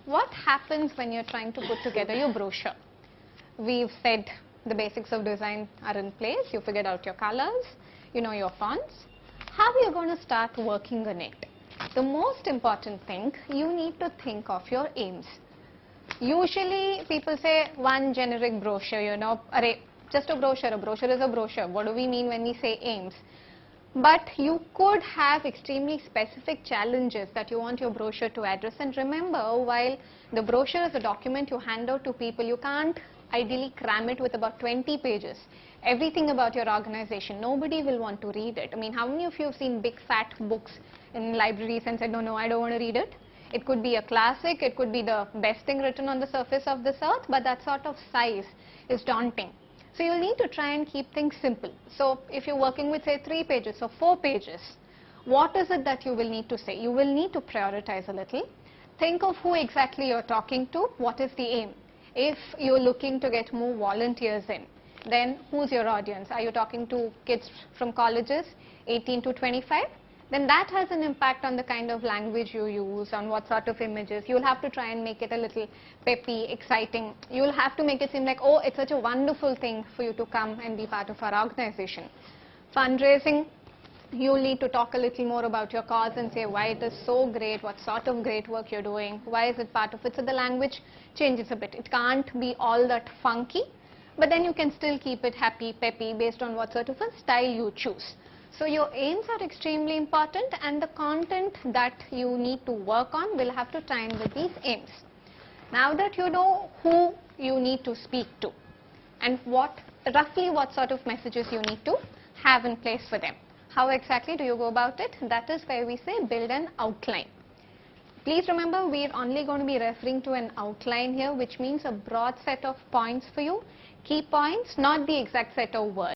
what happens when you're trying to put together your brochure? We've said the basics of design are in place. You figured out your colors, you know your fonts. How are you going to start working on it? The most important thing, you need to think of your aims. Usually people say one generic brochure, you know, array, just a brochure is a brochure. What do we mean when we say aims? But you could have extremely specific challenges that you want your brochure to address. And remember, while the brochure is a document you hand out to people, you can't ideally cram it with about 20 pages. Everything about your organization, nobody will want to read it. I mean, how many of you have seen big fat books in libraries and said, no, I don't want to read it? It could be a classic, it could be the best thing written on the surface of this earth, but that sort of size is daunting. So you'll need to try and keep things simple. So if you're working with say 3 pages or 4 pages, what is it that you will need to say? You will need to prioritize a little. Think of who exactly you're talking to. What is the aim? If you're looking to get more volunteers in, then who's your audience? Are you talking to kids from colleges, 18 to 25? Then that has an impact on the kind of language you use, on what sort of images. You'll have to try and make it a little peppy, exciting. You'll have to make it seem like, oh, it's such a wonderful thing for you to come and be part of our organization. Fundraising, you'll need to talk a little more about your cause and say why it is so great, what sort of great work you're doing, why is it part of it. So the language changes a bit. It can't be all that funky, but then you can still keep it happy, peppy, based on what sort of a style you choose. So your aims are extremely important, and the content that you need to work on will have to tie in with these aims. Now that you know who you need to speak to and roughly what sort of messages you need to have in place for them, how exactly do you go about it? That is where we say build an outline. Please remember, we are only going to be referring to an outline here, which means a broad set of points for you, key points, not the exact set of words.